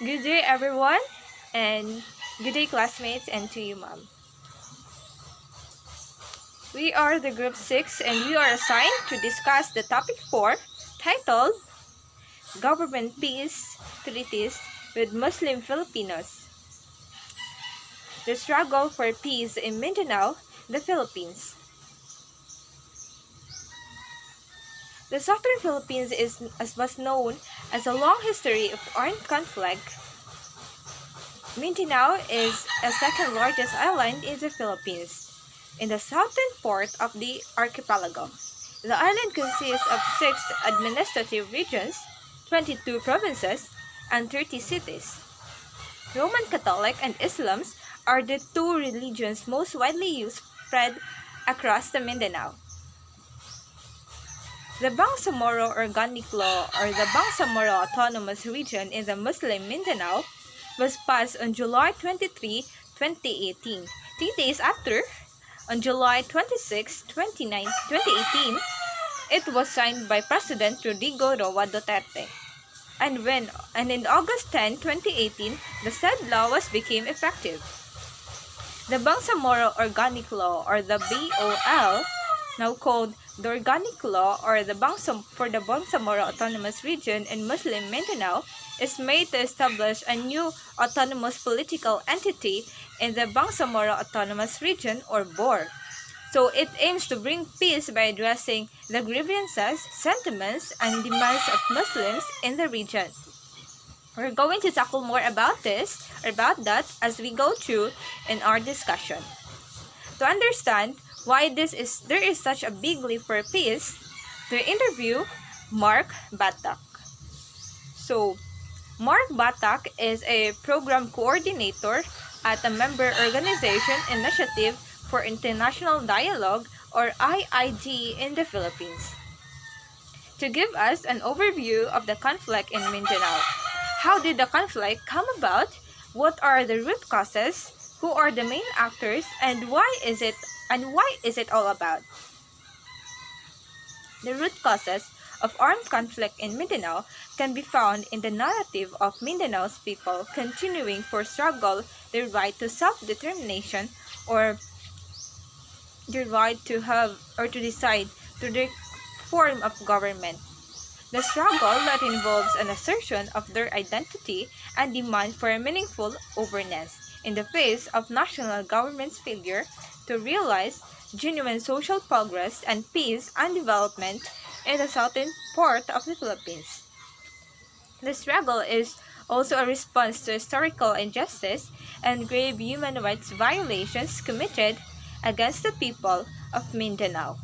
Good day, everyone, and good day, classmates, and to you, mom. We are the group 6, and we are assigned to discuss the topic 4, titled Government Peace Treaties with Muslim Filipinos. The struggle for peace in Mindanao, the Philippines. The southern Philippines was known as a long history of armed conflict. Mindanao is the second largest island in the Philippines, in the southern part of the archipelago. The island consists of 6 administrative regions, 22 provinces, and 30 cities. Roman Catholic and Islam are the two religions most widely used spread across the Mindanao. The Bangsamoro Organic Law, or the Bangsamoro Autonomous Region in the Muslim Mindanao, was passed on July 23, 2018. 3 days after, on July 26, 2018, it was signed by President Rodrigo Roa Duterte. And in August 10, 2018, the said law became effective. The Bangsamoro Organic Law, or the BOL, now called the Organic Law, or the Bangsamoro Autonomous Region in Muslim Mindanao, is made to establish a new autonomous political entity in the Bangsamoro Autonomous Region, or BOR. So it aims to bring peace by addressing the grievances, sentiments, and demands of Muslims in the region. We're going to tackle more about that as we go through in our discussion. To understand why there is such a big leap for peace, to interview Mark Batak. So, Mark Batak is a program coordinator at a member organization Initiative for International Dialogue, or IID, in the Philippines. To give us an overview of the conflict in Mindanao. How did the conflict come about? What are the root causes? Who are the main actors? And what is it all about? The root causes of armed conflict in Mindanao can be found in the narrative of Mindanao's people continuing for struggle their right to self-determination, or their right to have or to decide to their form of government. The struggle that involves an assertion of their identity and demand for a meaningful openness in the face of national government's failure to realize genuine social progress and peace and development in the southern part of the Philippines. The struggle is also a response to historical injustice and grave human rights violations committed against the people of Mindanao.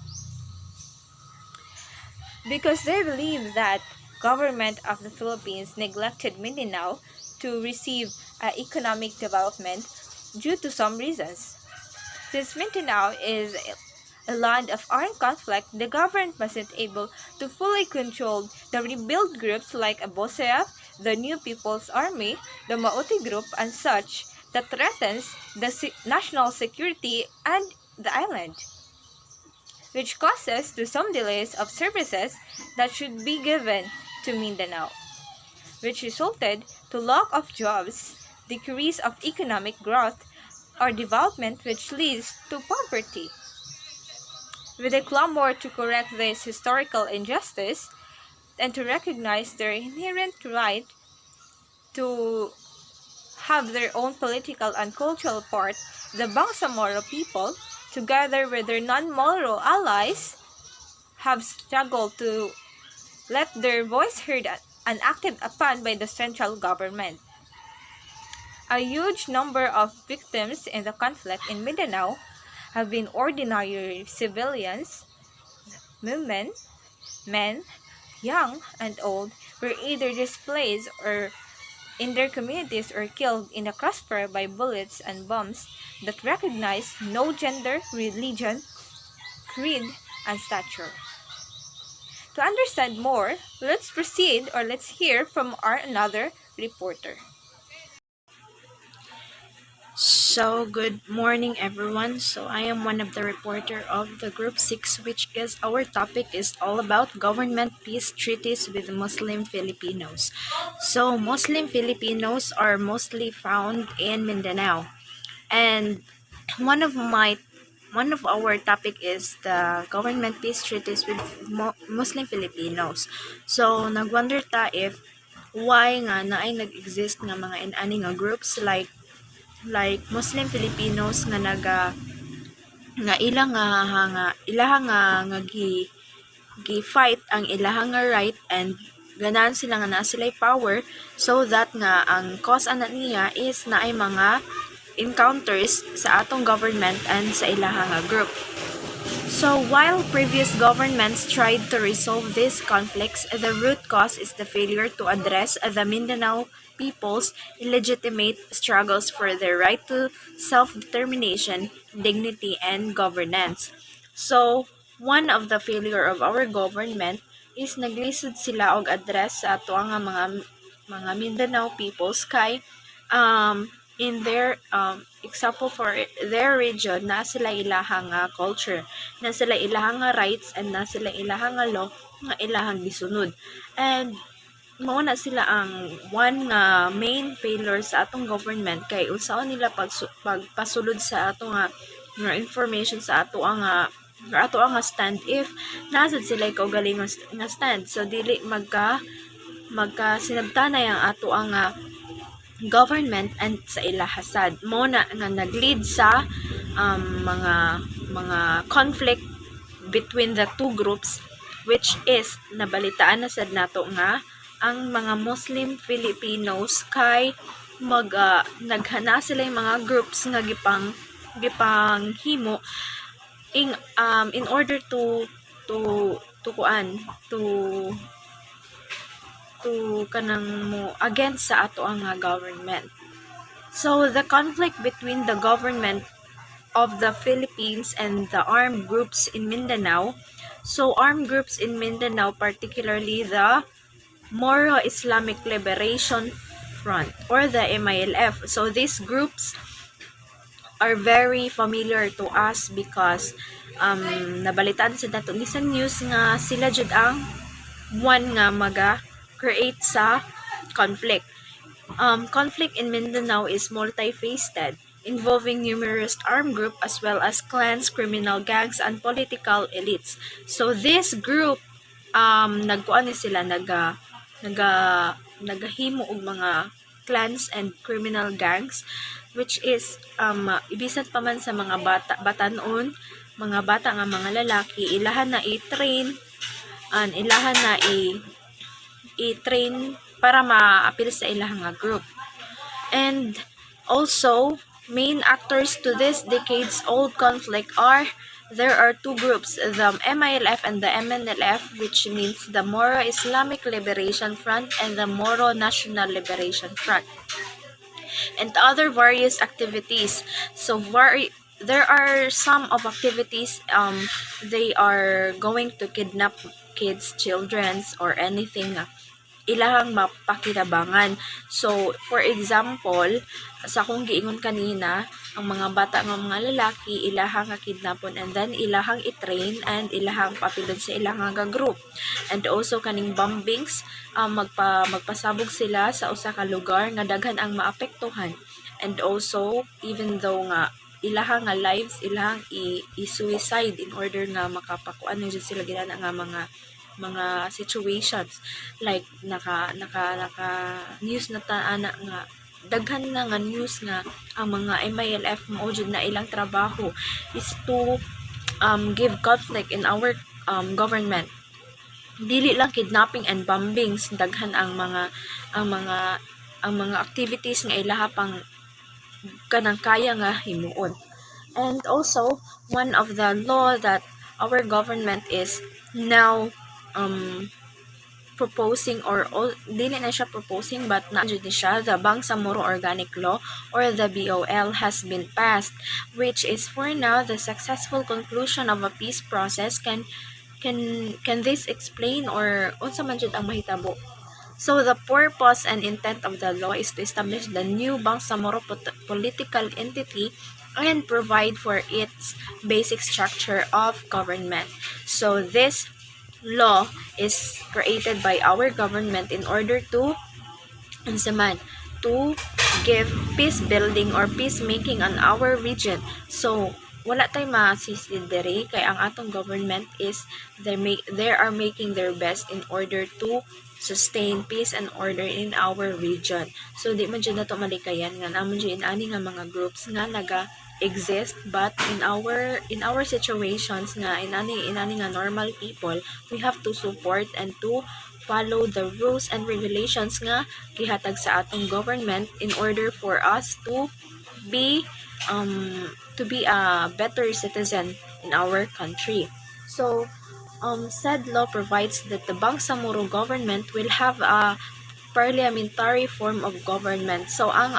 Because they believe that government of the Philippines neglected Mindanao to receive economic development due to some reasons. Since Mindanao is a land of armed conflict, the government wasn't able to fully control the rebuild groups like Abosea, the New People's Army, the Maute Group, and such that threatens the national security and the island, which causes to some delays of services that should be given to Mindanao, which resulted to lack of jobs, decrease of economic growth or development, which leads to poverty. With a clamor to correct this historical injustice and to recognize their inherent right to have their own political and cultural part, the Bangsamoro people, together with their non-Moro allies, have struggled to let their voice heard and acted upon by the central government. A huge number of victims in the conflict in Mindanao have been ordinary civilians. Women, men, young and old, were either displaced or in their communities or killed in the crossfire by bullets and bombs that recognize no gender, religion, creed, and stature. To understand more, let's hear from another reporter. So, good morning everyone. So, I am one of the reporter of the Group 6, which is our topic is all about government peace treaties with Muslim Filipinos. So, Muslim Filipinos are mostly found in Mindanao. And one of my one of our topic is the government peace treaties with Muslim Filipinos. So, nagwonder ta if why nga na ay nag-exist nga mga inani nga groups like Muslim Filipinos nga nga ilang nga ilaha nga gi fight ang ilaha nga right and ganahan sila nga naa sila'y power so that nga ang cause ana niya is na ay mga encounters sa atong government and sa ilaha nga group. So, while previous governments tried to resolve these conflicts, the root cause is the failure to address the Mindanao people's illegitimate struggles for their right to self-determination, dignity, and governance. So, one of the failure of our government is naglisod sila og address sa ato nga mga Mindanao peoples kay in their example for their region na sila ilahang culture, na sila ilahang rights, and na sila ilahang law nga ilahang gisunod. And mao na sila ang one nga main failure sa atong government kay unsaon nila pagpasulod sa ato nga information sa ato nga stand if nasad sila kaugaling nga stand. So dili magka sinabtanay ang ato ang government and sa ilahasad mo na nga nag-lead sa mga conflict between the two groups, which is nabalitaan na sad nato nga ang mga Muslim Filipinos kay naghana sila yung mga groups nga gipang himo in order to kuan to kanang mo against sa ato ang government. So the conflict between the government of the Philippines and the armed groups in Mindanao. So armed groups in Mindanao, particularly the Moro Islamic Liberation Front or the MILF. So these groups are very familiar to us because nabalitaan sa dato ni sa news nga sila jud ang one nga create sa conflict. Conflict in Mindanao is multifaceted, involving numerous armed groups as well as clans, criminal gangs, and political elites. So this group, nagkuan sila nagahimo og mga clans and criminal gangs, which is ibisan pa man sa mga batanon, mga bata nga mga lalaki, ilahan na i-train and ilahan na i-train para ma-appeal sa ilang nga group. And also, main actors to this decades-old conflict there are two groups, the MILF and the MNLF, which means the Moro Islamic Liberation Front and the Moro National Liberation Front, and other various activities. So there are some of activities they are going to kidnap kids, childrens, or anything ilahang mapakinabangan. So, for example, sa akong giingon kanina, ang mga bata nga mga lalaki, ilahang kidnapon and then ilahang i-train and ilahang papilod sa ilahang group. And also, kaning bombings, magpasabog sila sa usa ka lugar nga daghan ang maapektuhan. And also, even though nga ilahang lives, ilahang i-suicide in order nga makapakuan na sila ginana nga mga situations like naka news na taana nga daghan na nga news nga ang mga MILF mao jud na ilang trabaho is to give conflict in our government. Dili lang kidnapping and bombings, daghan ang mga activities nga ilaha pang kanang kaya nga himuon. And also, one of the law that our government is now proposing or dili na siya proposing but na jud ni siya, the Bangsamoro Organic Law or the BOL has been passed, which is for now the successful conclusion of a peace process. Can this explain or unsa man jud ang mahitabo So the purpose and intent of the law is to establish the new Bangsamoro political entity and provide for its basic structure of government. So this law is created by our government in order to man to give peace building or peacemaking on our region. So wala tay masisidere kay ang atong government is they are making their best in order to sustain peace and order in our region. So di man jud nato malikayan nga namon jud ani nga mga groups nga naga exist, but in our situations nga inani nga normal people, we have to support and to follow the rules and regulations nga gihatag sa atong government in order for us be to be a better citizen in our country. So said law provides that the Bangsamoro government will have a parliamentary form of government. So ang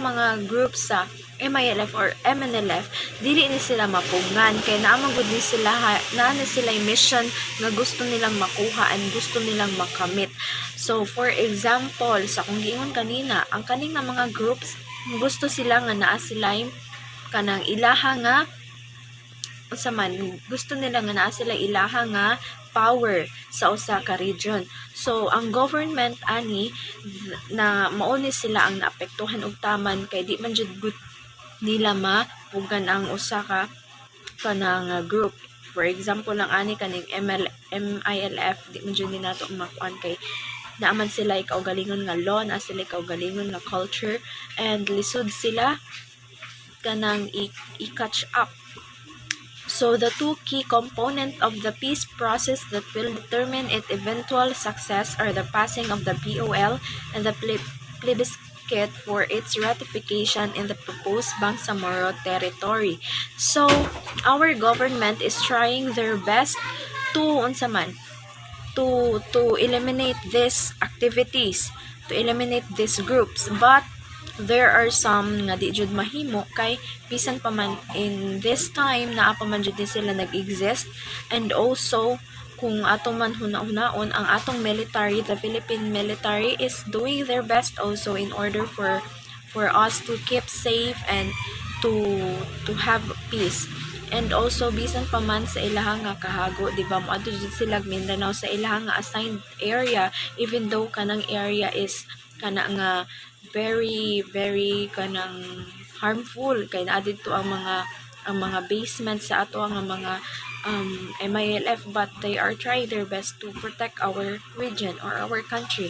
mga groups sa MILF or MNLF dili ni sila mapugnan kay naamagud ni sila na sila mission nga gusto nilang makuha and gusto nilang makamit. So for example, sa kung giingon kanina, ang kaning nga mga groups gusto sila nga naa sila kanang ilaha nga unsa man gusto nila nga naa sila ilaha nga power sa usa ka region. So ang government ani na mao ni sila ang naapektuhan og taman kay di man jud good nila mapugan ang usa ka kanang group. For example lang ani kaning MILF di man jud ni nato makuan kay naaman sila ikaugalingon nga law, na sila ikaugalingon nga culture, and lisod sila kanang i-catch up. So the two key components of the peace process that will determine its eventual success are the passing of the BOL and the plebiscite for its ratification in the proposed Bangsamoro territory. So our government is trying their best to to eliminate these activities, to eliminate these groups, but there are some nga di jud mahimo kay bisan pa man in this time naa pa man jud sila nag-exist. And also kung ato man huna-hunaon ang atong military, the Philippine military is doing their best also in order for us to keep safe and to have peace. And also bisan pa man sa ilahang nga kahago, di ba, moadto jud sila Mindanao sa ilahang nga assigned area, even though kanang area is kana nga very kanang harmful kay naa didto ang mga basement sa ato ang mga MILF, but they are trying their best to protect our region or our country.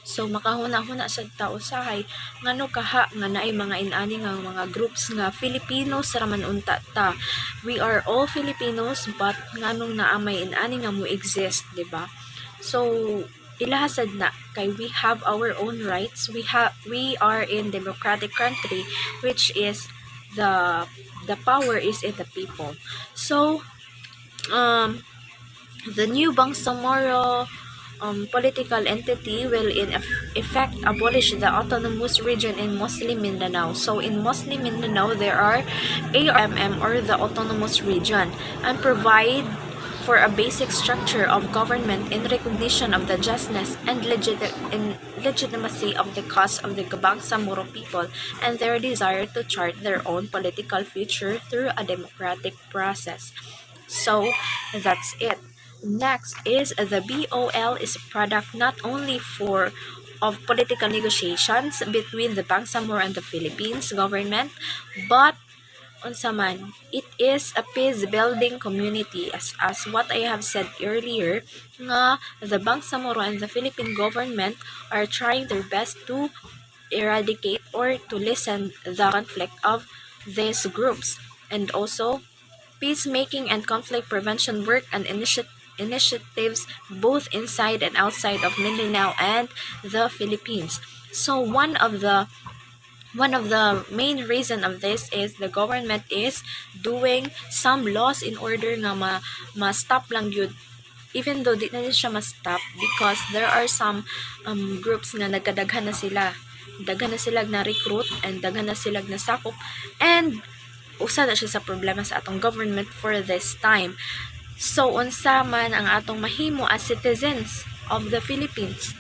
So makahuna-huna sad ta usahay ngano kaha nga naay mga inani nga mga groups nga Filipinos ra man unta ta. We are all Filipinos, but nganong naamay inani nga mo exist, di ba? So ilahasad na kay we have our own rights. We are in democratic country, which is the power is in the people. So the new Bangsamoro political entity will in effect abolish the autonomous region in Muslim Mindanao. So in Muslim Mindanao there are ARMM or the autonomous region, and provide for a basic structure of government in recognition of the justness and legitimacy of the cause of the Bangsamoro people and their desire to chart their own political future through a democratic process. So that's it. Next is the BOL is a product not only of political negotiations between the Bangsamoro and the Philippines government, but unsa man, it is a peace building community, as what I have said earlier nga the Bangsamoro and the Philippine government are trying their best to eradicate or to lessen the conflict of these groups, and also peacemaking and conflict prevention work and initiatives both inside and outside of Mindanao and the Philippines. So one of the main reason of this is the government is doing some laws in order nga ma-stop lang yun, even though di na siya ma-stop, because there are some groups nga nagkadaghan na sila na recruit and daghan na sila na sakop, and usa na siya sa problema sa atong government for this time. So unsa man ang atong mahimo as citizens of the Philippines?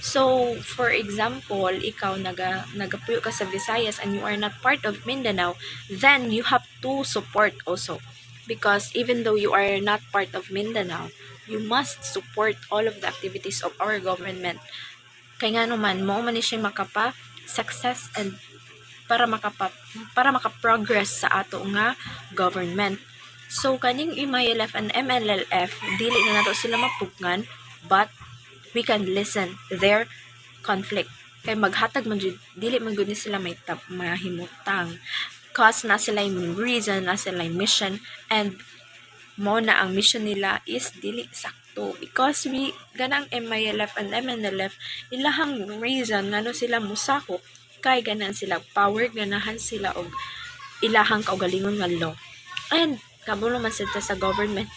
So, for example, ikaw nagapuyo ka sa Visayas and you are not part of Mindanao, then you have to support also. Because even though you are not part of Mindanao, you must support all of the activities of our government. Kaya nga naman, mo man ni siya makapa success and para maka-progress sa ato nga government. So kaning MILF and MNLF dili na nato sila mapugnan, but we can listen their conflict. Kay maghatag man jud dili man gud ni sila may mahimutang. Cause na sila yung reason, na sila yung mission, and mo na ang mission nila is dili sakto because we ganang MILF and MNLF ilahang reason ngano sila musakop kay ganan sila power, ganahan sila og ilahang kaugalingon nga law, and kabulo man sila sa government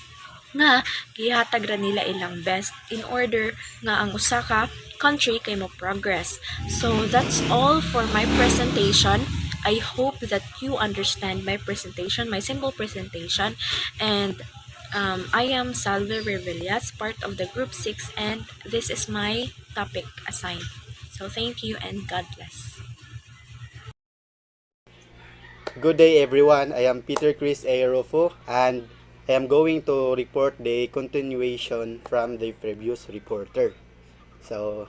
nga gihatag ra nila ilang best in order nga ang usa ka country kay mo progress. So that's all for my presentation. I hope that you understand my presentation, my simple presentation, and I am Salve Revillas, part of the group 6, and this is my topic assigned. So thank you and God bless. Good day everyone, I am Peter Chris Aerofo and I am going to report the continuation from the previous reporter. So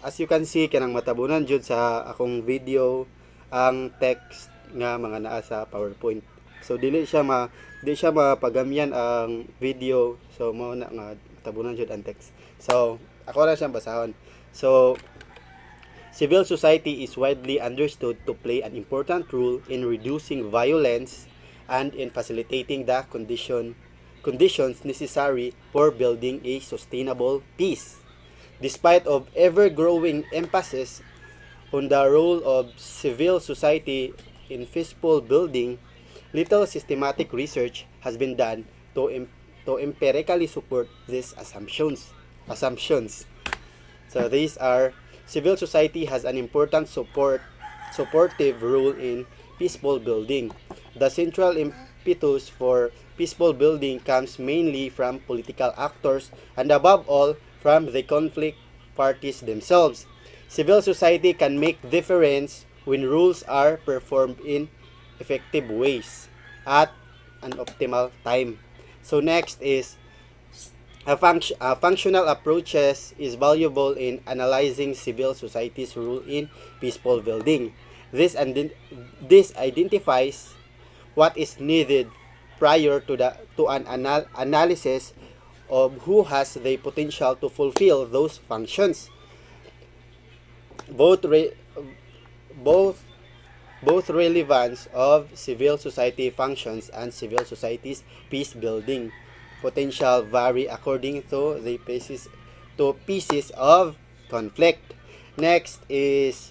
as you can see, kanang matabunan jud sa akong video ang text nga mga naa sa PowerPoint. So di siya mapagamyan ang video, so mao na nga matabunan jud ang text. So ako ra siyang basahon. So civil society is widely understood to play an important role in reducing violence and in facilitating the conditions necessary for building a sustainable peace. Despite of ever-growing emphasis on the role of civil society in peaceful building, little systematic research has been done to empirically support these assumptions. So these are: civil society has an important supportive role in peaceful building. The central impetus for peaceful building comes mainly from political actors and above all from the conflict parties themselves. Civil society can make difference when rules are performed in effective ways at an optimal time. So next is functional approaches is valuable in analyzing civil society's role in peaceful building. This identifies what is needed prior to an analysis of who has the potential to fulfill those functions. Both relevance of civil society functions and civil society's peace building potential vary according to the pieces of conflict. Next is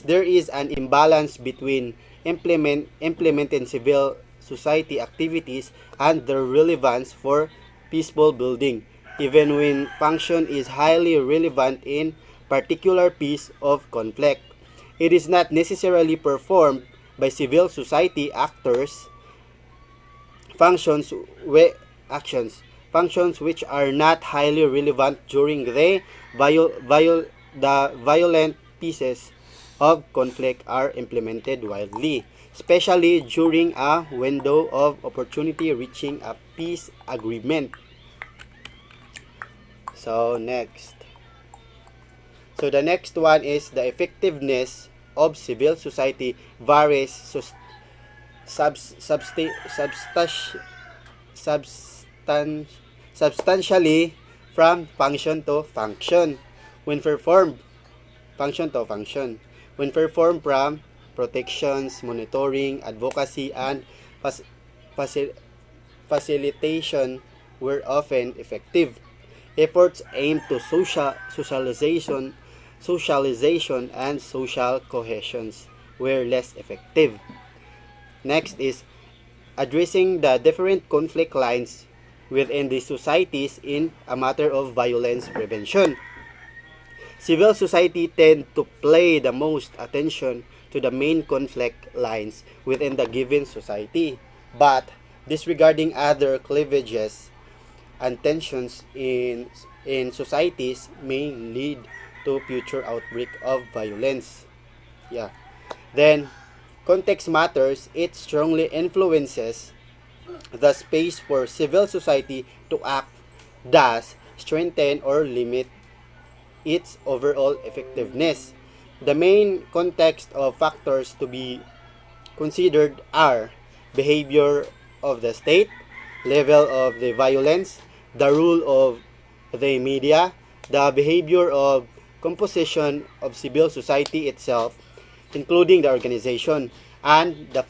there is an imbalance between implementing civil society activities and their relevance for peaceful building, even when function is highly relevant in particular piece of conflict. It is not necessarily performed by civil society actors functions which are not highly relevant during the violent pieces of conflict are implemented widely, especially during a window of opportunity reaching a peace agreement. So the next one is the effectiveness of civil society varies substantially from function to function when performed from protections, monitoring, advocacy, and facilitation were often effective. Efforts aimed to socialization and social cohesions were less effective. Next is addressing the different conflict lines within the societies in a matter of violence prevention. Civil society tend to pay the most attention to the main conflict lines within the given society, but disregarding other cleavages and tensions in societies may lead to future outbreak of violence. Yeah. Then, context matters. It strongly influences the space for civil society to act, thus strengthen or limit its overall effectiveness. The main context of factors to be considered are behavior of the state, level of the violence, the role of the media, the behavior of composition of civil society itself, including the organization, and the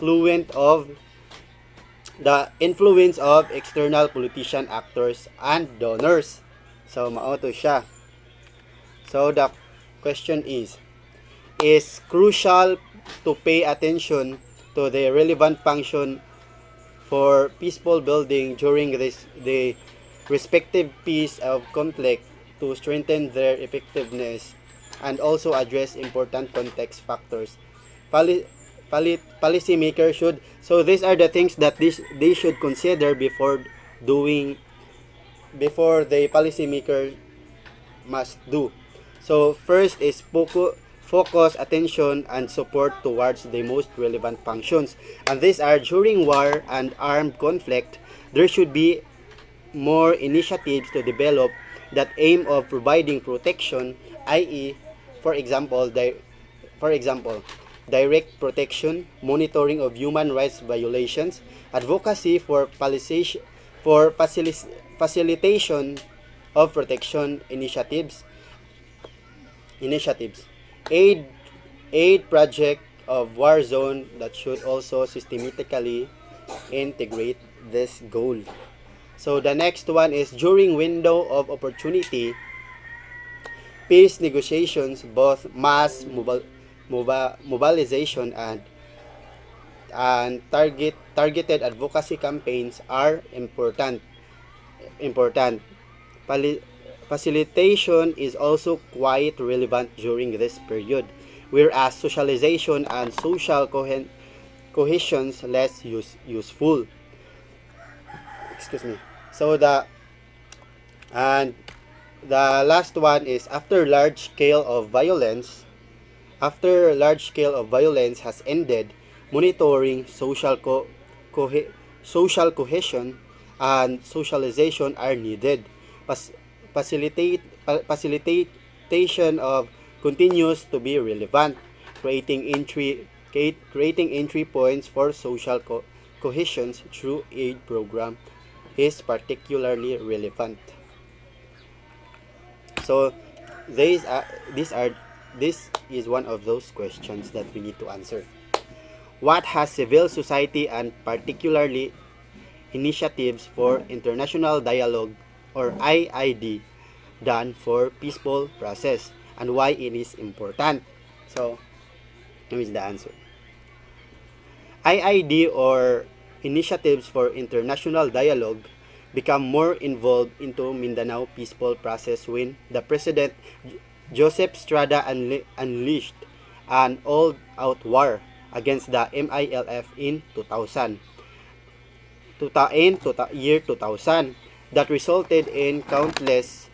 influence of external politician actors and donors. So, mao to siya. So, the question is crucial to pay attention to the relevant function for peaceful building during the respective piece of conflict to strengthen their effectiveness and also address important context factors. Poli, Policymakers should, so these are the things that they should consider doing before the policymaker must do. So first is focus attention and support towards the most relevant functions. And these are during war and armed conflict, there should be more initiatives to develop that aim of providing protection, i.e., for example, direct protection, monitoring of human rights violations, advocacy for facilitation of protection initiatives, aid project of war zone that should also systematically integrate this goal. So the next one is during window of opportunity, peace negotiations, both mobilization and targeted advocacy campaigns are important. Facilitation is also quite relevant during this period, whereas socialization and social cohesion less useful. Excuse me. So and the last one is after large scale of violence has ended, monitoring social cohesion and socialization are needed. Facilitation of continues to be relevant. Creating entry points for social cohesion through aid program is particularly relevant. So this is one of those questions that we need to answer. What has civil society and particularly initiatives for international dialogue or IID done for peaceful process and why it is important? So here is the answer. IID or initiatives for international dialogue become more involved into Mindanao peaceful process when the President Joseph Estrada unleashed an all-out war against the MILF in 2000. Year 2000 that resulted in countless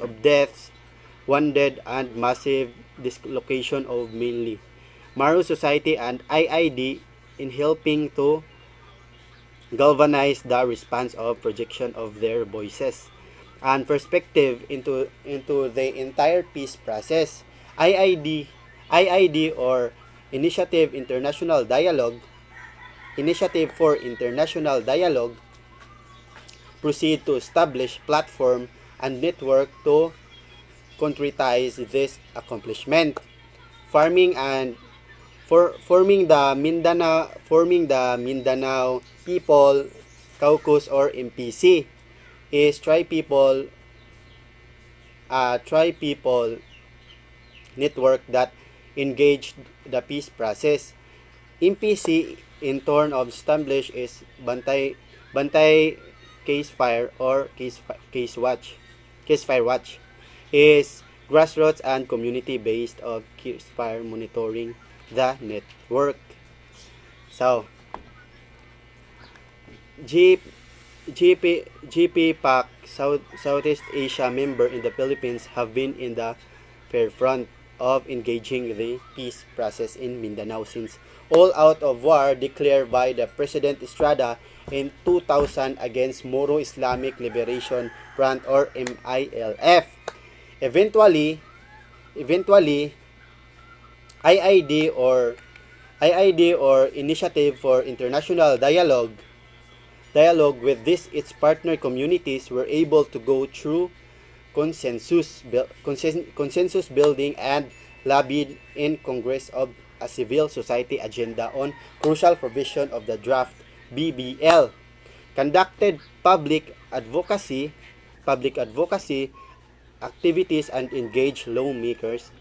of deaths, wounded, and massive dislocation of mainly Maru society and IID in helping to galvanize the response of projection of their voices and perspective into the entire peace process. IID or Initiative for International Dialogue proceed to establish platform and network to concretize this accomplishment. Forming the Mindanao People Caucus or MPC is tri-people network that engaged the peace process. MPC in turn of established is Bantay Case Fire or Case Fire Watch is grassroots and community based of case fire monitoring the network. So GP Southeast Asia member in the Philippines have been in the forefront of engaging the peace process in Mindanao since all out of war declared by the President Estrada in 2000 against Moro Islamic Liberation Front or MILF. Eventually, eventually IID or IID or Initiative for International dialogue with this its partner communities were able to go through consensus building and lobbied in Congress of a civil society agenda on crucial provision of the draft BBL, conducted public advocacy activities and engaged lawmakers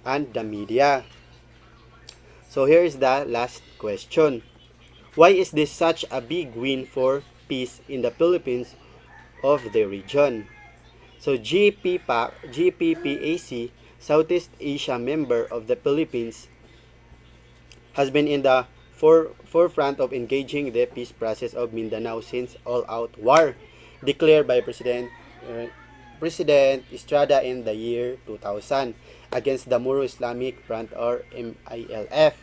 and the media. So here is the last question. Why is this such a big win for peace in the Philippines of the region? So GPPAC, Southeast Asia member of the Philippines, has been in the forefront of engaging the peace process of Mindanao since all-out war declared by President Estrada in the year 2000 against the Moro Islamic Front or MILF.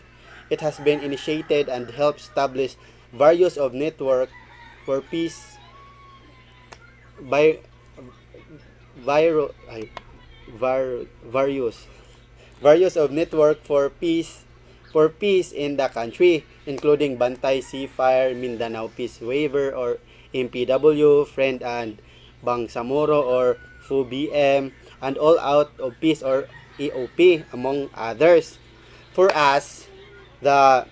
It has been initiated and helped establish various of network for peace by viro, ay, var, various various of network for peace in the country, including Bantay Seafire, Mindanao Peace Waiver or MPW, Friend and Bangsamoro or FUBM, and All Out of Peace or EOP, among others. For us, the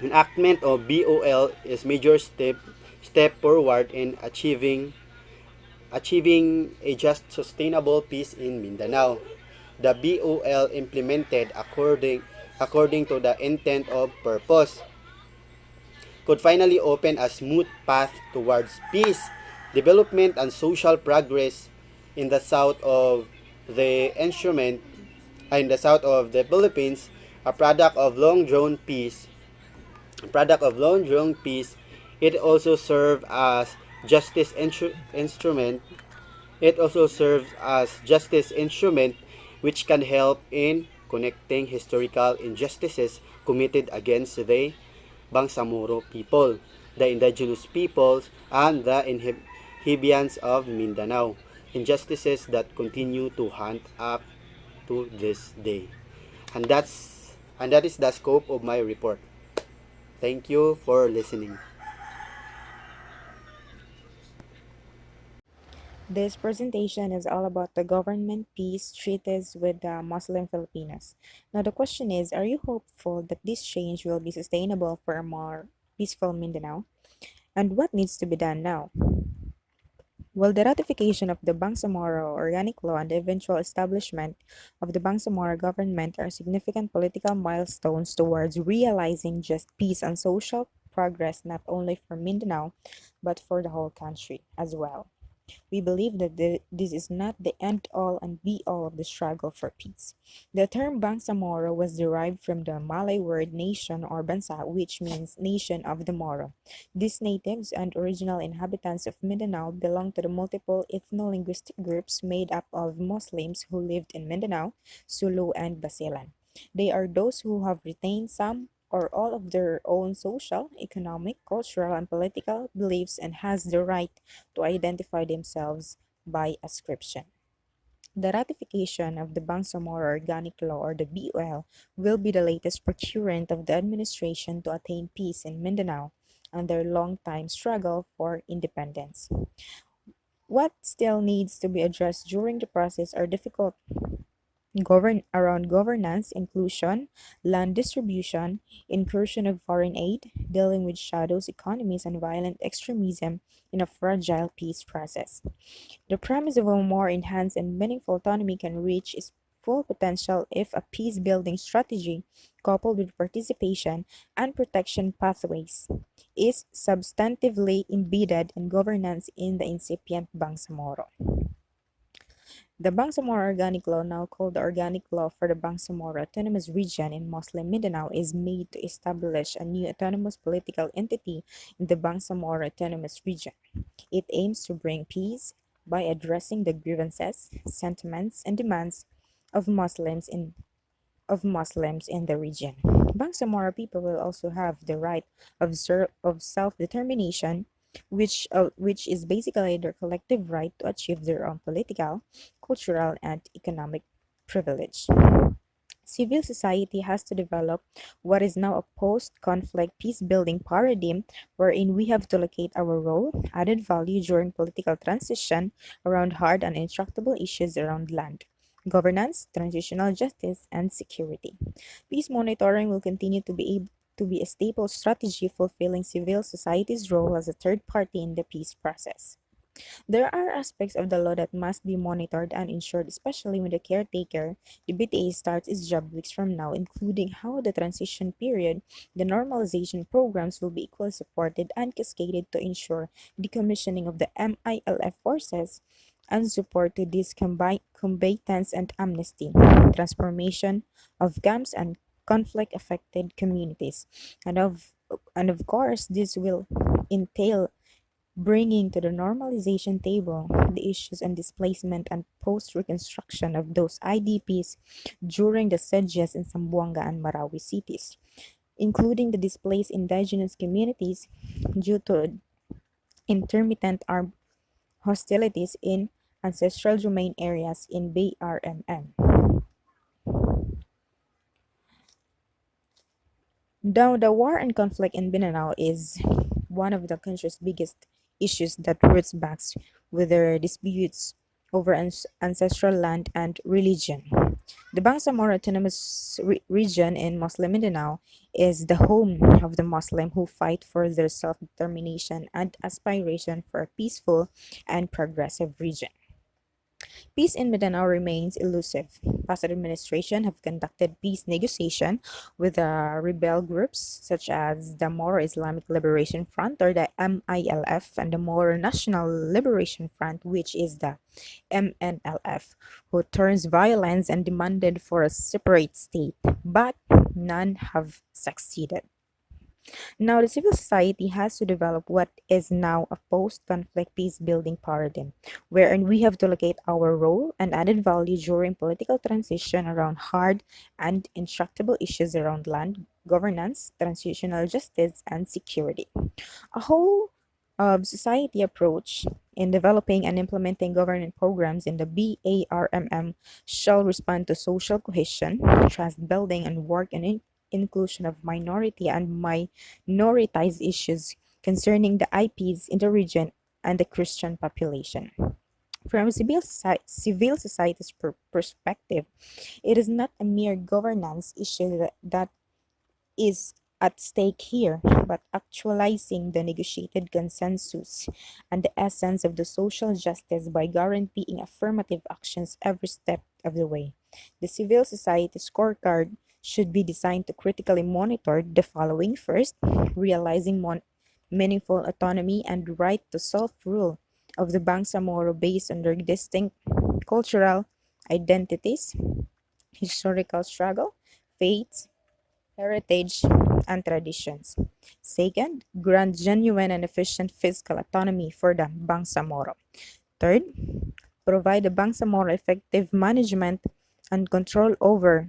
enactment of BOL is major step forward in achieving a just sustainable peace in Mindanao. The BOL implemented according to the intent of purpose could finally open a smooth path towards peace, development, and social progress in the south of the instrument in the south of the Philippines, a product of long drawn peace. It also served as justice instrument It also serves as justice instrument which can help in connecting historical injustices committed against the Bangsamoro people, the indigenous peoples, and the Hibians of Mindanao. Injustices that continue to haunt up to this day. And that is the scope of my report. Thank you for listening. This presentation is all about the government peace treaties with the Muslim Filipinos. Now, the question is, are you hopeful that this change will be sustainable for a more peaceful Mindanao? And what needs to be done now? Well, the ratification of the Bangsamoro Organic Law and the eventual establishment of the Bangsamoro government are significant political milestones towards realizing just peace and social progress not only for Mindanao, but for the whole country as well. We believe that this is not the end-all and be-all of the struggle for peace. The term Bangsamoro was derived from the Malay word nation or bansa, which means nation of the Moro. These natives and original inhabitants of Mindanao belong to the multiple ethno-linguistic groups made up of Muslims who lived in Mindanao, Sulu, and Basilan. They are those who have retained some or all of their own social, economic, cultural, and political beliefs and has the right to identify themselves by ascription. The ratification of the Bangsamoro Organic Law or the BOL will be the latest procurement of the administration to attain peace in Mindanao and their long-time struggle for independence. What still needs to be addressed during the process are difficult around governance, inclusion, land distribution, incursion of foreign aid, dealing with shadows economies and violent extremism in a fragile peace process. The promise of a more enhanced and meaningful autonomy can reach its full potential if a peace building strategy, coupled with participation and protection pathways, is substantively embedded in governance in the incipient Bangsamoro. The Bangsamoro Organic Law, now called the Organic Law for the Bangsamoro Autonomous Region in Muslim Mindanao, is made to establish a new autonomous political entity in the Bangsamoro Autonomous Region. It aims to bring peace by addressing the grievances, sentiments, and demands of Muslims in the region. Bangsamoro people will also have the right of self-determination, which is basically their collective right to achieve their own political, cultural, and economic privilege. Civil society has to develop what is now a post conflict peace building paradigm wherein we have to locate our role, added value during political transition around hard and intractable issues around land, governance, transitional justice, and security. Peace monitoring will continue to be a staple strategy fulfilling civil society's role as a third party in the peace process. There are aspects of the law that must be monitored and ensured, especially when the caretaker, the BTA, starts its job weeks from now, including how the transition period, the normalization programs will be equally supported and cascaded to ensure decommissioning of the MILF forces and support to these combatants and amnesty, transformation of camps and conflict affected communities. And of course, this will entail bringing to the normalization table the issues and displacement and post-reconstruction of those IDPs during the sieges in Zamboanga and Marawi cities, including the displaced indigenous communities due to intermittent armed hostilities in ancestral domain areas in BRMN. Though the war and conflict in Mindanao is one of the country's biggest issues that roots back with their disputes over ancestral land and religion. The Bangsamoro Autonomous Region in Muslim Mindanao is the home of the Muslim who fight for their self-determination and aspiration for a peaceful and progressive region. Peace in Mindanao remains elusive. Past administration have conducted peace negotiation with rebel groups such as the Moro Islamic Liberation Front or the MILF and the Moro National Liberation Front, which is the MNLF, who turns violence and demanded for a separate state, but none have succeeded. Now, the civil society has to develop what is now a post conflict peace building paradigm, wherein we have to locate our role and added value during political transition around hard and intractable issues around land, governance, transitional justice, and security. A whole of society approach in developing and implementing government programs in the BARMM shall respond to social cohesion, trust building, and work and inclusion of minority and minoritized issues concerning the IPs in the region and the Christian population. From civil society's perspective, it is not a mere governance issue that is at stake here, but actualizing the negotiated consensus and the essence of the social justice by guaranteeing affirmative actions every step of the way. The civil society scorecard should be designed to critically monitor the following: first, realizing meaningful autonomy and right to self-rule of the Bangsamoro based on their distinct cultural identities, historical struggle, faiths, heritage, and traditions. Second, grant genuine and efficient fiscal autonomy for the Bangsamoro. Third, provide the Bangsamoro effective management and control over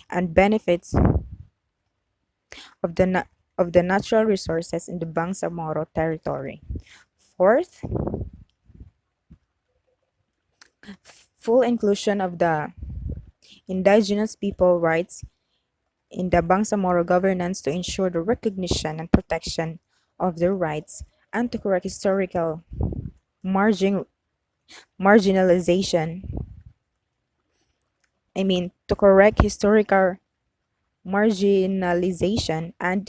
and benefits of of the natural resources in the Bangsamoro territory. Fourth, full inclusion of the indigenous people rights in the Bangsamoro governance to ensure the recognition and protection of their rights and to correct historical margin, marginalization. To correct historical marginalization and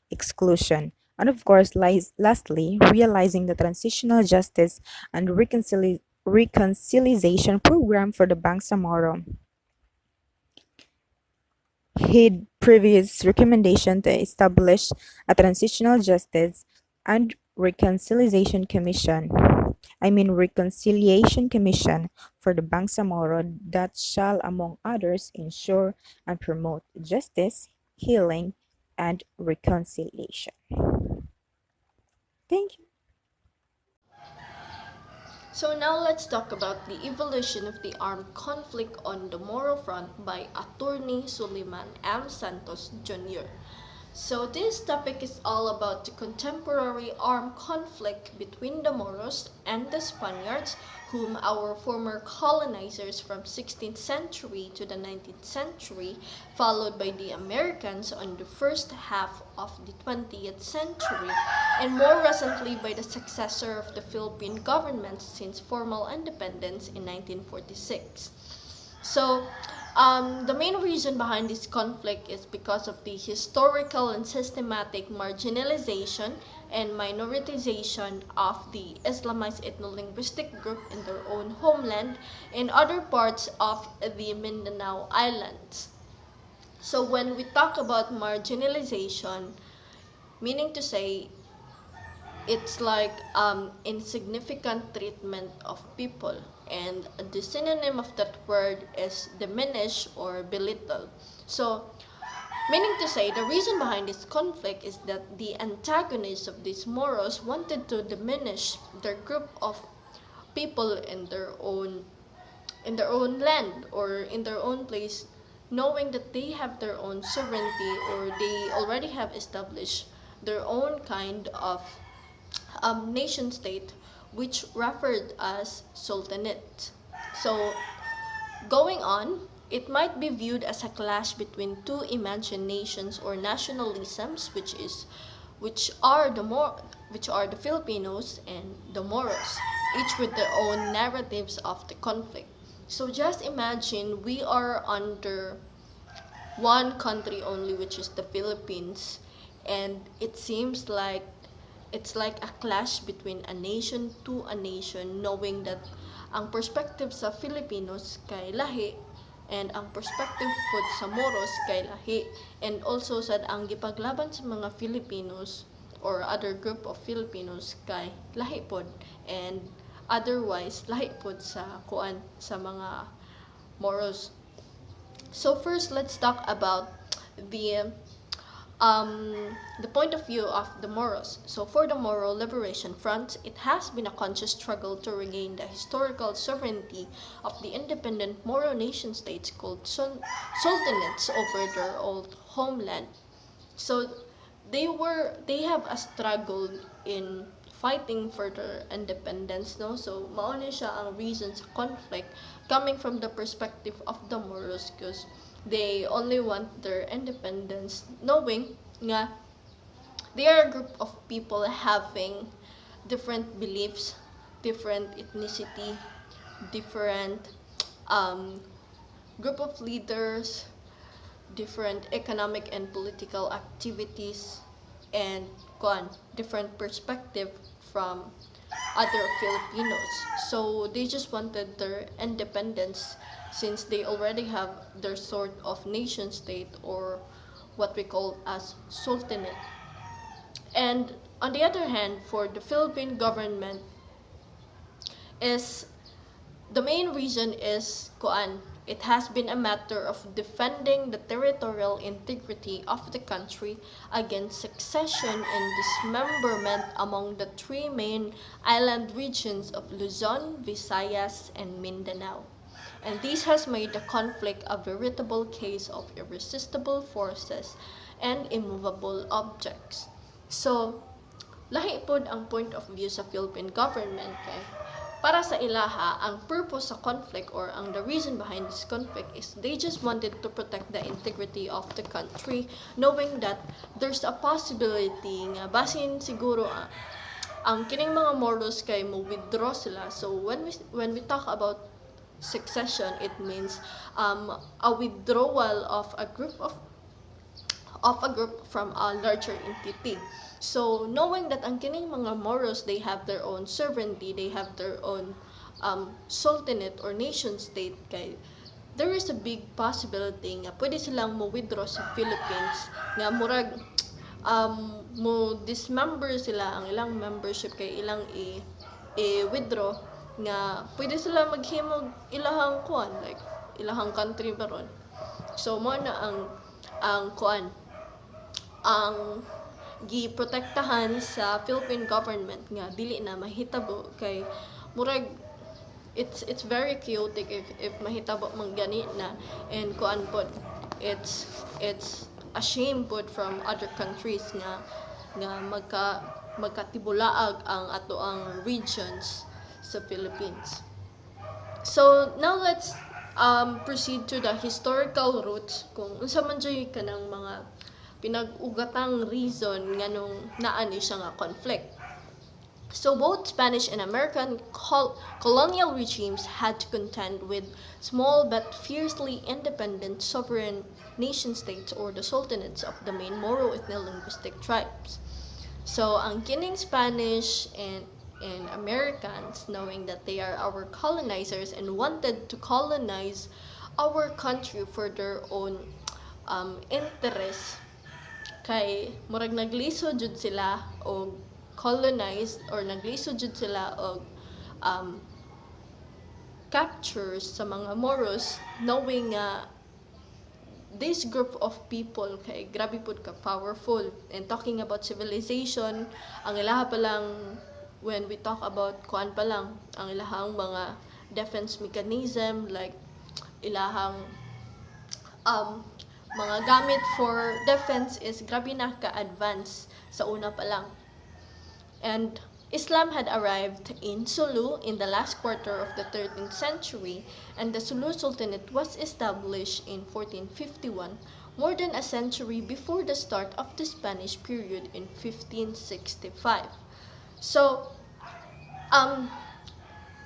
exclusion. And of course, lastly, realizing the transitional justice and reconciliation program for the Bangsamoro hid previous recommendation to establish a transitional justice and reconciliation commission Reconciliation Commission for the Bangsamoro that shall, among others, ensure and promote justice, healing, and reconciliation. Thank you. So now let's talk about the evolution of the armed conflict on the Moro front by Attorney Suleiman M. Santos Jr. So this topic is all about the contemporary armed conflict between the Moros and the Spaniards, whom our former colonizers from 16th century to the 19th century, followed by the Americans on the first half of the 20th century, and more recently by the successor of the Philippine government since formal independence in 1946. So, the main reason behind this conflict is because of the historical and systematic marginalization and minoritization of the Islamized ethno-linguistic group in their own homeland in other parts of the Mindanao Islands. So when we talk about marginalization, meaning to say it's like insignificant treatment of people, and the synonym of that word is diminish or belittle. So meaning to say, the reason behind this conflict is that the antagonists of these Moros wanted to diminish their group of people in their own land or in their own place, knowing that they have their own sovereignty or they already have established their own kind of nation state, which referred as sultanate. So going on, it might be viewed as a clash between two imagined nations or nationalisms, which are the Filipinos and the Moros, each with their own narratives of the conflict. So just imagine we are under one country only, which is the Philippines, and it seems like it's like a clash between a nation to a nation, knowing that ang perspective sa Filipinos kay lahi and ang perspective pod sa Moros kay lahi, and also sad ang gipaglaban sa mga Filipinos or other group of Filipinos kay lahi pod, and otherwise lahi pod sa kuan sa mga Moros. So first, let's talk about the the point of view of the Moros. So for the Moro Liberation Front, it has been a conscious struggle to regain the historical sovereignty of the independent Moro nation states called sultanates over their old homeland. So they have a struggle in fighting for their independence, no? So mao ni siya ang reason sa conflict coming from the perspective of the Moros, because they only want their independence, knowing nga they are a group of people having different beliefs, different ethnicity, different group of leaders, different economic and political activities, and different perspective from other Filipinos. So they just wanted their independence since they already have their sort of nation state, or what we call as sultanate. And on the other hand, for the Philippine government, is the main reason is it has been a matter of defending the territorial integrity of the country against succession and dismemberment among the three main island regions of Luzon, Visayas, and Mindanao. And this has made the conflict a veritable case of irresistible forces and immovable objects. So, lahi pod ang point of view sa Philippine government kay para sa ilaha, ang purpose sa conflict or ang the reason behind this conflict is they just wanted to protect the integrity of the country, knowing that there's a possibility nga basin siguro ang kining mga Moros kay mo withdraw sila. So when we talk about succession, it means a withdrawal of a group from a larger entity. So knowing that ang kining mga Moros, they have their own sovereignty, they have their own sultanate or nation state, kay there is a big possibility nga pwede silang mo withdraw sa Philippines nga murag mo dismember sila ang ilang membership kay ilang i-withdraw nga pwede sila maghimog ilahang kuan like ilahang country baron. So mo na ang kuan ang giprotektahan sa Philippine government nga dili na mahitabo kay murag it's very chaotic if mahitabo man gani na and kuan pod it's a shame pod from other countries nga magkatibulaag ang ato ang regions sa Philippines. So now let's proceed to the historical roots kung unsa man jud kanang mga pinag-ugatang reason nganong naa ni siya nga conflict. So both Spanish and American colonial regimes had to contend with small but fiercely independent sovereign nation states or the sultanates of the main Moro ethno-linguistic tribes. So ang kining Spanish and Americans, knowing that they are our colonizers and wanted to colonize our country for their own interest, kay murag nagliso jud sila og colonized or nagliso jud sila og captures sa mga Moros, knowing nga this group of people kay grabe pud ka powerful. And talking about civilization, ang ilaha pa lang when we talk about kuan pa lang ang ilahang mga defense mechanism like ilahang mga gamit for defense is grabe na ka-advance sa una pa lang. And Islam had arrived in Sulu in the last quarter of the 13th century, and the Sulu Sultanate was established in 1451, more than a century before the start of the Spanish period in 1565. So,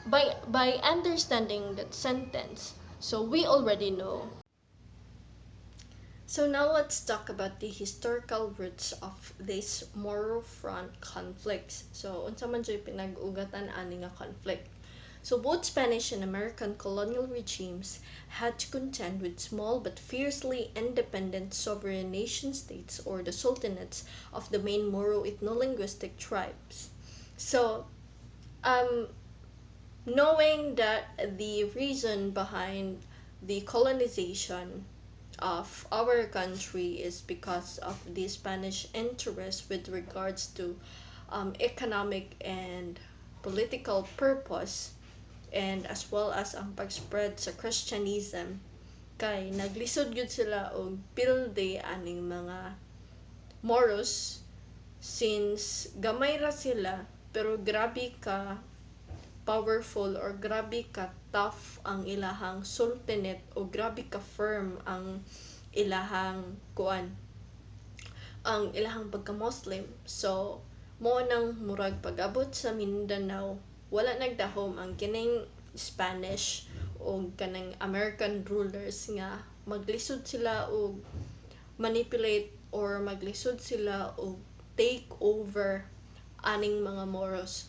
by understanding that sentence, so we already know. So now let's talk about the historical roots of this Moro Front conflicts. So unsa man jud pinag-ugatan ani nga conflict. So both Spanish and American colonial regimes had to contend with small but fiercely independent sovereign nation states or the sultanates of the main Moro ethno-linguistic tribes. So knowing that the reason behind the colonization of our country is because of the Spanish interest with regards to economic and political purpose, and as well as ang pag-spread sa Christianism, kay naglisod gyud sila og pilde aning mga Moros since gamay ra sila pero grabe ka powerful or grabe ka tough ang ilahang sultanate o grabe ka firm ang ilahang ang ilahang pagka-Muslim. So mo nang murag pag-abot sa Mindanao, wala nagdahom ang kining Spanish o kanang American rulers nga maglisod sila og manipulate or maglisod sila og take over aning mga Moros.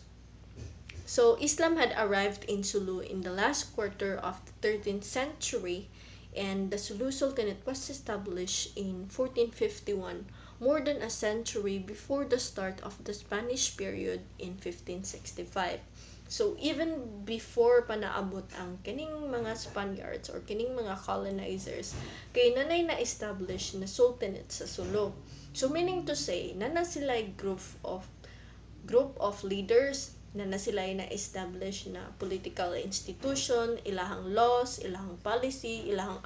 So Islam had arrived in Sulu in the last quarter of the 13th century, and the Sulu Sultanate was established in 1451, more than a century before the start of the Spanish period in 1565. So even before pa naabot ang kining mga Spaniards or kining mga colonizers, kay nanay na-establish na sultanate sa Sulu. So meaning to say, nana sila group of leaders, na sila na-establish na political institution, ilahang laws, ilahang policy, ilahang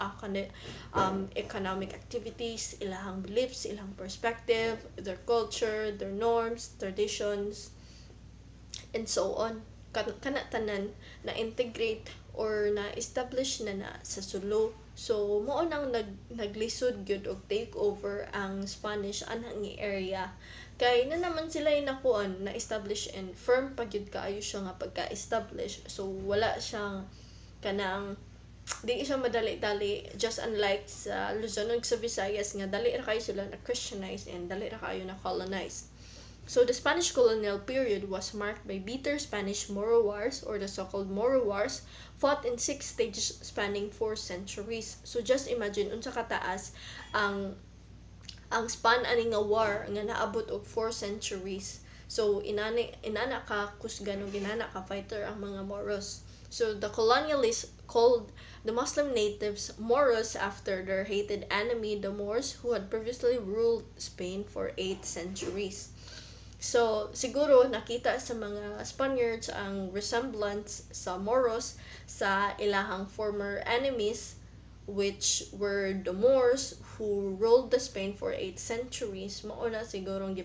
economic activities, ilahang beliefs, ilahang perspective, their culture, their norms, traditions, and so on. Kana tanan na integrate or na establish na sa Sulu. So mao nang naglisod gyud og take over ang Spanish anang area, kay na naman sila nakuan na establish and firm pa gyud kaayo siya nga pagka-establish. So wala siyang kanang di siya madali-dali, just unlike sa Luzon ug sa Visayas nga dali ra kayo sila na Christianize and dali ra kayo na colonized. So the Spanish colonial period was marked by bitter Spanish-Moro Wars, or the so-called Moro Wars, fought in 6 stages spanning 4 centuries. So just imagine unsa kataas ang span ani nga war nga naabot og 4 centuries. So inana ka kusgan o ginana ka fighter ang mga Moros. So the colonialists called the Muslim natives Moros after their hated enemy, the Moors, who had previously ruled Spain for 8 centuries. So, siguro nakita sa mga Spaniards ang resemblance sa Moros sa ilahang former enemies, which were the Moors who ruled the Spain for 8 centuries. Mauna sigurong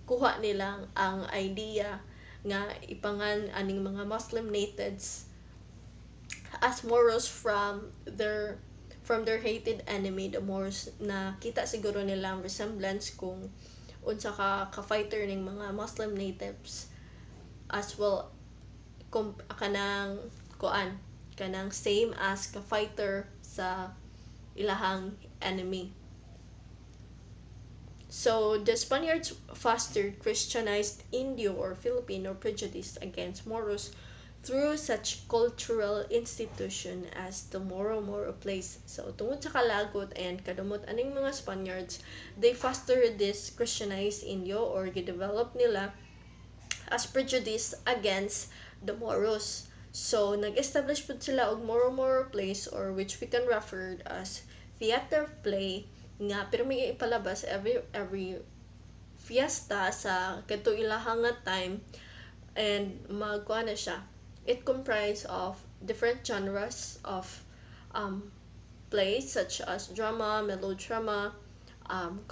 kuha nilang ang idea nga ipangan aning mga Muslim natives as Moros from their hated enemy, the Moors, na kita siguro nila ang resemblance kung unsa ka-fighter ning mga Muslim natives, as well kung kanang same as ka-fighter sa ilahang enemy. So, the Spaniards fostered Christianized Indio or Filipino prejudice against Moros through such cultural institution as the Moro place. So, tungod sa kalagot and kadumot aning mga Spaniards, they fostered this Christianized Indio or gidevelop nila as prejudice against the Moros. So, nag-establish po sila og Moro place, or which we can refer as theater play, nga pero may ipalabas every fiesta sa kadto ilahang time, and magkuha na siya. It comprised of different genres of plays such as drama, melodrama,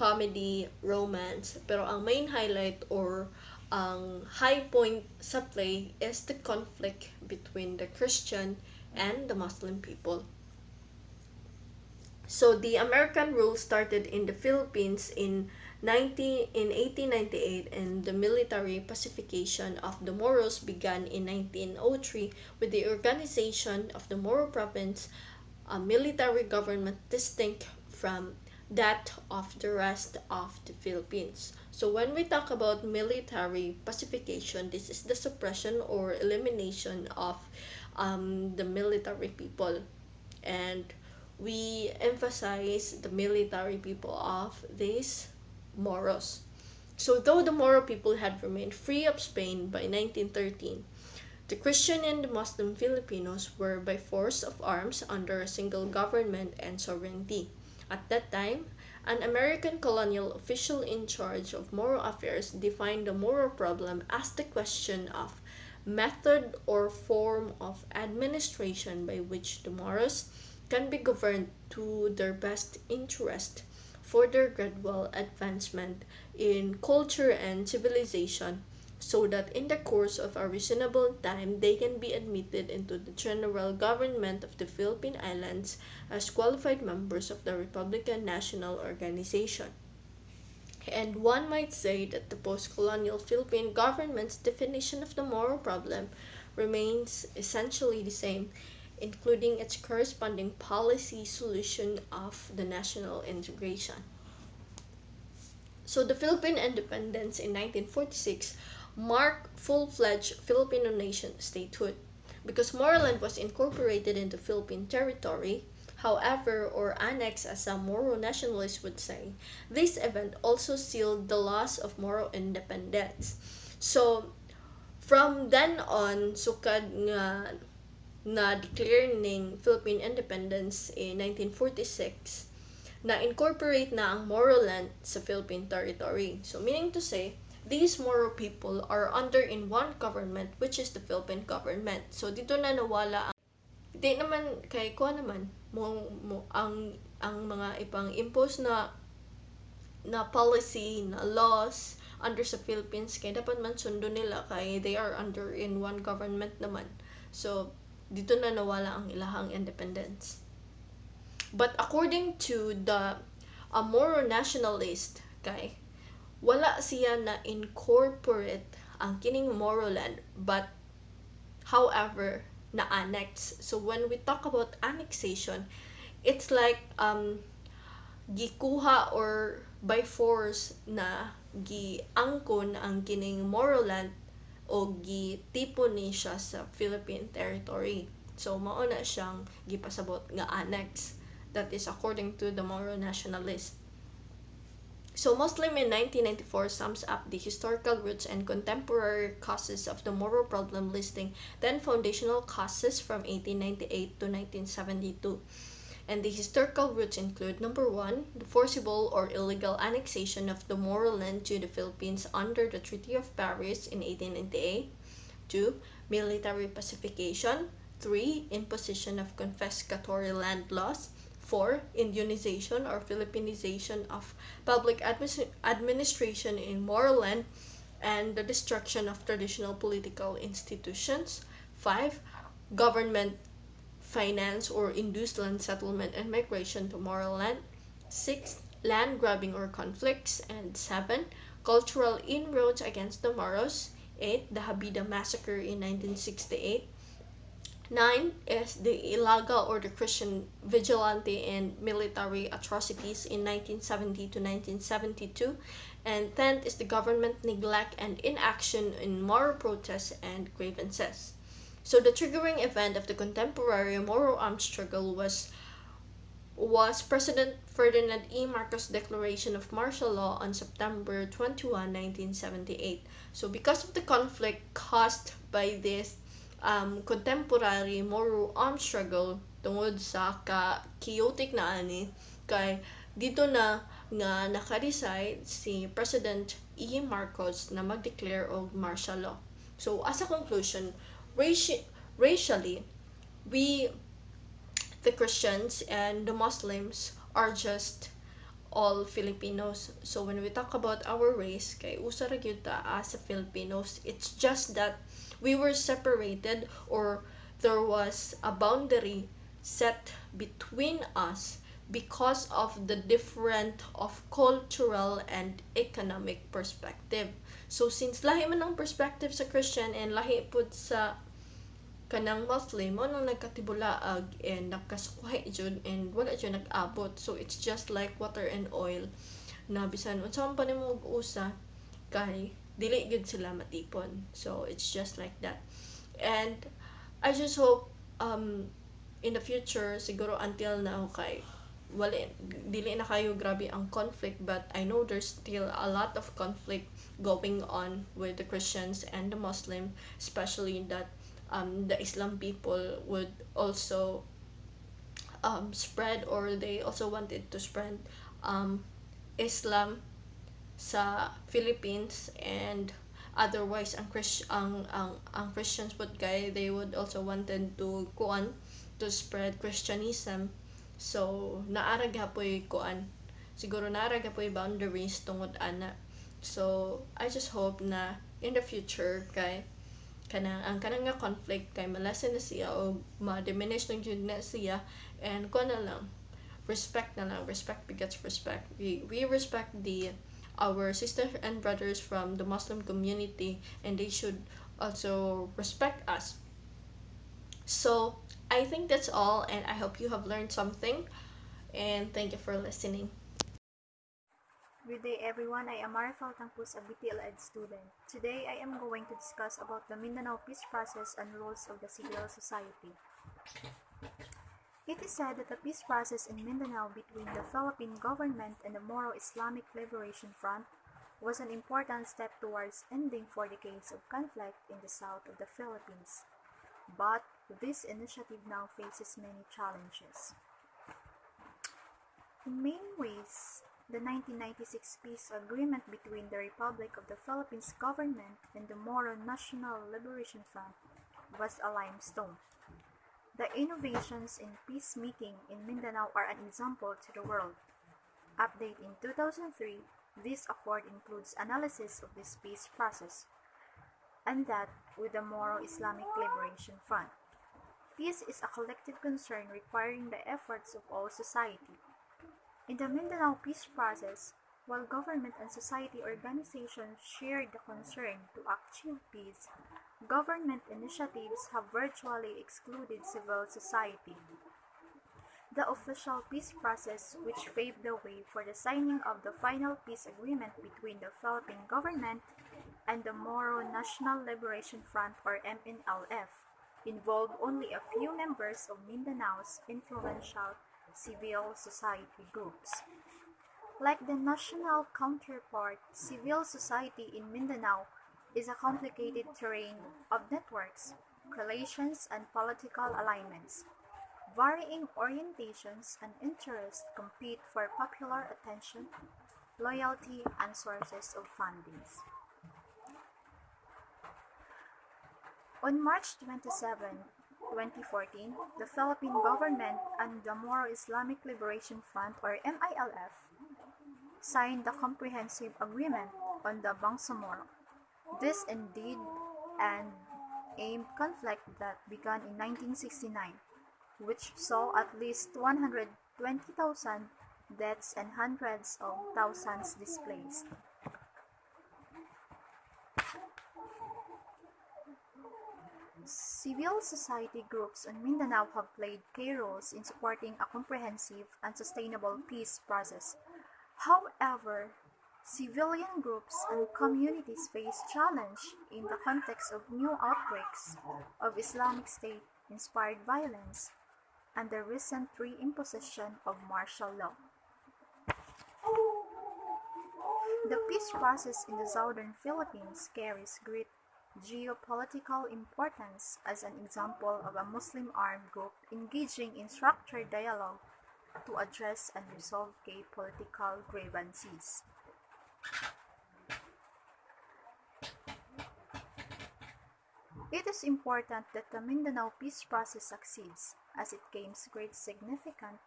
comedy, romance. Pero ang main highlight or ang high point sa play is the conflict between the Christian and the Muslim people. So the American rule started in the Philippines in 1898, and the military pacification of the Moros began in 1903 with the organization of the Moro province, a military government distinct from that of the rest of the Philippines. So when we talk about military pacification, this is the suppression or elimination of the military people, and we emphasize the military people of these Moros. So though the Moro people had remained free of Spain by 1913, the Christian and the Muslim Filipinos were by force of arms under a single government and sovereignty. At that time, an American colonial official in charge of Moro affairs defined the Moro problem as the question of method or form of administration by which the Moros can be governed to their best interest for their gradual advancement in culture and civilization, so that in the course of a reasonable time they can be admitted into the general government of the Philippine Islands as qualified members of the Republican National Organization. And one might say that the post-colonial Philippine government's definition of the Moro problem remains essentially the same, including its corresponding policy solution of the national integration. So the Philippine independence in 1946 marked full-fledged Filipino nation statehood. Because Moroland was incorporated into Philippine territory, however, or annexed as some Moro nationalists would say, this event also sealed the loss of Moro independence. So, from then on, sukad nga na-declare ning Philippine independence in 1946, na-incorporate na ang Moroland sa Philippine territory. So, meaning to say, these Moro people are under in one government, which is the Philippine government. So, dito na nawala ang di naman kay ko naman ang mga ibang impose na policy na laws under sa Philippines kay dapat man sundo nila kay they are under in one government naman. So dito na nawala ang ilahang independence. But according to the Moro nationalist kay wala siya na incorporate ang kining Moroland, but however na-annex. So when we talk about annexation, it's like gikuha or by force na giangkon ang kining Moroland o gitipo ni siya sa Philippine territory. So mao na siyang gipasabot nga annex. That is according to the Moro nationalist. So Muslim in 1994 sums up the historical roots and contemporary causes of the Moro problem, listing 10 foundational causes from 1898 to 1972. And the historical roots include: number one, the forcible or illegal annexation of the Moro land to the Philippines under the Treaty of Paris in 1898. 2. Military pacification. 3. Imposition of confiscatory land laws. 4. Indianization or Filipinization of public administration in Moro land and the destruction of traditional political institutions. 5. Government finance or induced land settlement and migration to Moro land. 6. Land grabbing or conflicts. And 7. Cultural inroads against the Moros. 8. The Habida massacre in 1968. 9 is the Ilaga or the Christian vigilante and military atrocities in 1970 to 1972. And 10 is the government neglect and inaction in Moro protests and grievances. So the triggering event of the contemporary Moro armed struggle was President Ferdinand E. Marcos' declaration of martial law on September 21, 1978. So because of the conflict caused by this contemporary Moro armed struggle tungod sa chaotic na ani, kay dito na nga naka-decide si President E. Marcos na mag-declare og martial law. So as a conclusion, racially, we, the Christians and the Muslims, are just all Filipinos. So when we talk about our race, kay usa ra gyud ta as a Filipinos, it's just that we were separated, or there was a boundary set between us because of the different of cultural and economic perspective. So since lahi man ang perspective sa Christian and lahi pud sa kanang Muslim, mo nang nagkatibulaag and nakasukway jud and wala jud nag-abot. So it's just like water and oil na bisan unsa man pa nimo usa kay dili gud sila matipon. So it's just like that. And I just hope in the future, siguro until now, kay wala dili na kayo grabe ang conflict, but I know there's still a lot of conflict going on with the Christians and the Muslim, especially that the Islam people would also spread, or they also wanted to spread Islam sa Philippines, and otherwise ang Christians would kay they would also wanted to to spread Christianism. So naara gyapon kuan, siguro naara gyapon boundaries tungod ana. So I just hope na in the future kay ang kanang nga conflict kay malasen na siya o ma-diminish lang jud na siya, and kuan na lang, respect na lang. Respect begets respect. We respect our sisters and brothers from the Muslim community, and they should also respect us. So I think that's all, and I hope you have learned something, and thank you for listening. Good day everyone, I am Marifal Tangpus, a BTL Ed student. Today I am going to discuss about the Mindanao peace process and roles of the civil society. It is said that the peace process in Mindanao between the Philippine government and the Moro Islamic Liberation Front was an important step towards ending 40 decades of conflict in the south of the Philippines. But this initiative now faces many challenges. In many ways, the 1996 peace agreement between the Republic of the Philippines government and the Moro National Liberation Front was a limestone. The innovations in peacemaking in Mindanao are an example to the world. Update in 2003, this accord includes analysis of this peace process, and that with the Moro Islamic Liberation Front. Peace is a collective concern requiring the efforts of all society. In the Mindanao peace process, while government and society organizations shared the concern to achieve peace, government initiatives have virtually excluded civil society. The official peace process, which paved the way for the signing of the final peace agreement between the Philippine government and the Moro National Liberation Front, or MNLF, involved only a few members of Mindanao's influential civil society groups. Like the national counterpart, civil society in Mindanao is a complicated terrain of networks, relations, and political alignments. Varying orientations and interests compete for popular attention, loyalty, and sources of fundings. On March 27, 2014, the Philippine government and the Moro Islamic Liberation Front, or MILF, signed the Comprehensive Agreement on the Bangsamoro. This ended an aimed conflict that began in 1969, which saw at least 120,000 deaths and hundreds of thousands displaced. Civil society groups in Mindanao have played key roles in supporting a comprehensive and sustainable peace process. However, civilian groups and communities face challenge in the context of new outbreaks of Islamic State-inspired violence and the recent reimposition of martial law. The peace process in the southern Philippines carries great geopolitical importance as an example of a Muslim armed group engaging in structured dialogue to address and resolve key political grievances. It is important that the Mindanao peace process succeeds as it gains great significance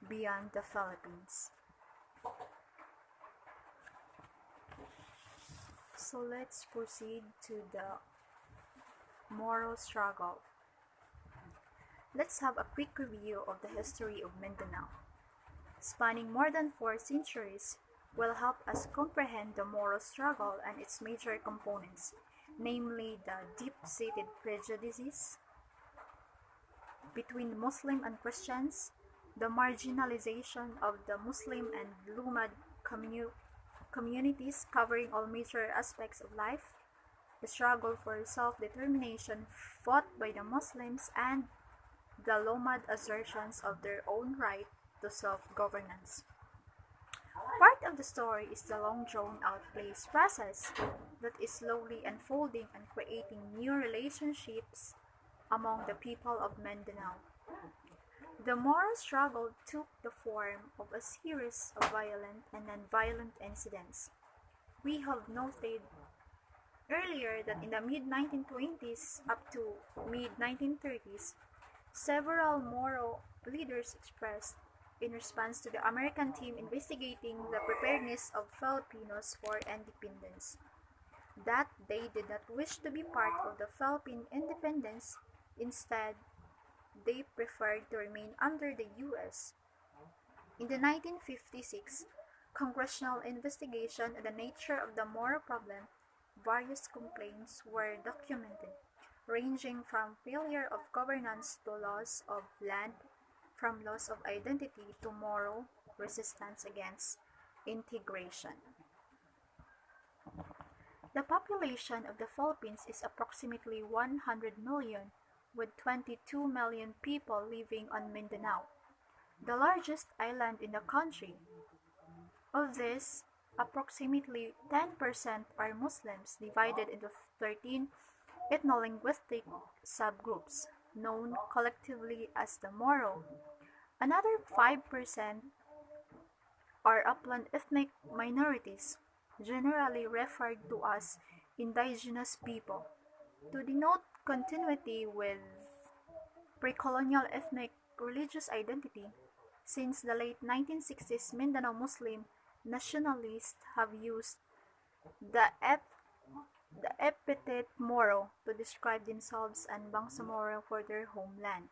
beyond the Philippines. So let's proceed to the Moro struggle. Let's have a quick review of the history of Mindanao. Spanning more than 4 centuries will help us comprehend the Moro struggle and its major components, namely the deep-seated prejudices between Muslim and Christians, the marginalization of the Muslim and Lumad communities covering all major aspects of life, the struggle for self-determination fought by the Muslims, and the Lumad assertions of their own right to self-governance. Part of the story is the long drawn-out peace process that is slowly unfolding and creating new relationships among the people of Mindanao. The Moro struggle took the form of a series of violent and non-violent incidents. We have noted earlier that in the mid-1920s up to mid-1930s, several Moro leaders expressed, in response to the American team investigating the preparedness of Filipinos for independence, that they did not wish to be part of the Philippine independence. Instead, they preferred to remain under the U.S. In the 1956 congressional investigation of the nature of the Moro problem, various complaints were documented, ranging from failure of governance to loss of land, from loss of identity to Moro resistance against integration. The population of the Philippines is approximately 100 million, with 22 million people living on Mindanao, the largest island in the country. Of this, approximately 10% are Muslims, divided into 13 ethno-linguistic subgroups, known collectively as the Moro. Another 5% are upland ethnic minorities, generally referred to as indigenous people, to denote continuity with pre-colonial ethnic religious identity. Since the late 1960s, Mindanao Muslim nationalists have used the epithet Moro to describe themselves and Bangsamoro for their homeland.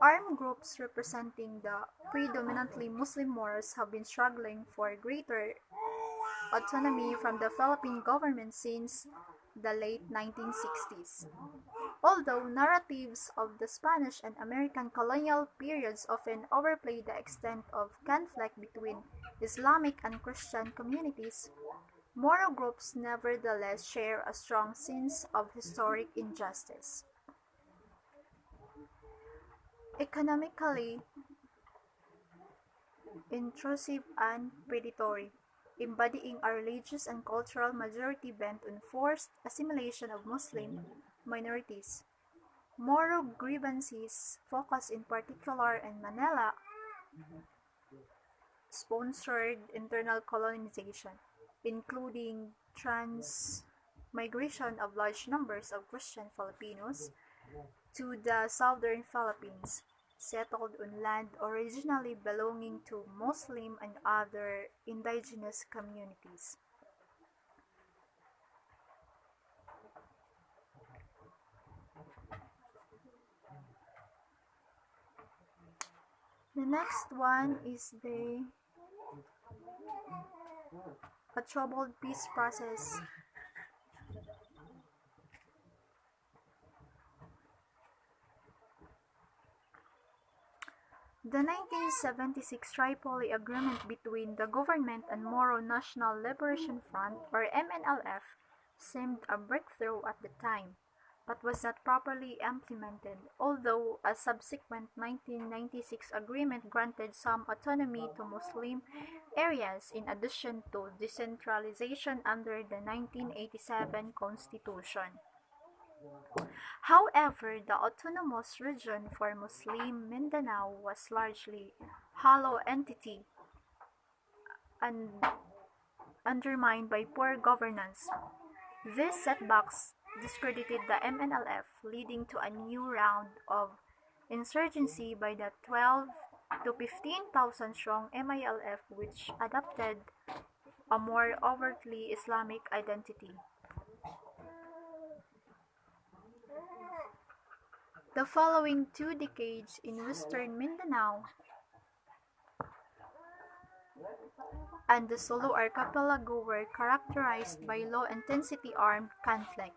Armed groups representing the predominantly Muslim Moros have been struggling for greater autonomy from the Philippine government since the late 1960s. Although narratives of the Spanish and American colonial periods often overplay the extent of conflict between Islamic and Christian communities, Moro groups nevertheless share a strong sense of historic injustice. Economically, intrusive and predatory, embodying a religious and cultural majority bent on forced assimilation of Muslim minorities. Moro grievances focus in particular on Manila sponsored internal colonization, including transmigration of large numbers of Christian Filipinos to the southern Philippines, settled on land originally belonging to Muslim and other indigenous communities. The next one is a troubled peace process. The 1976 Tripoli Agreement between the government and Moro National Liberation Front, or MNLF, seemed a breakthrough at the time, but was not properly implemented, although a subsequent 1996 agreement granted some autonomy to Muslim areas in addition to decentralization under the 1987 Constitution. However, the autonomous region for Muslim Mindanao was largely hollow entity and undermined by poor governance. These setbacks discredited the MNLF, leading to a new round of insurgency by the 12 to 15,000 strong MILF, which adopted a more overtly Islamic identity. The following 2 decades in western Mindanao and the Sulu Archipelago were characterized by low-intensity armed conflict,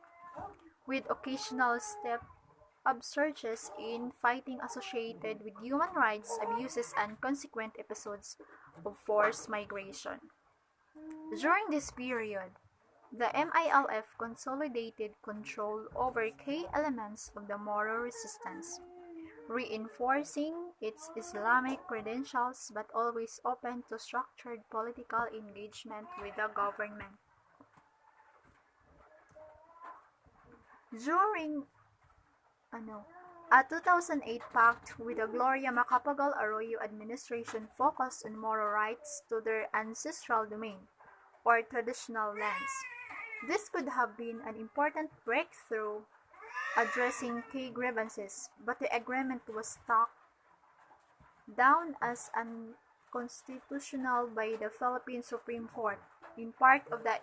with occasional step upsurges in fighting associated with human rights abuses and consequent episodes of forced migration. During this period, the MILF consolidated control over key elements of the Moro resistance, reinforcing its Islamic credentials but always open to structured political engagement with the government. During a 2008 pact with the Gloria Macapagal Arroyo administration focused on Moro rights to their ancestral domain, or traditional lands. This could have been an important breakthrough addressing key grievances, but the agreement was struck down as unconstitutional by the Philippine Supreme Court, in part of the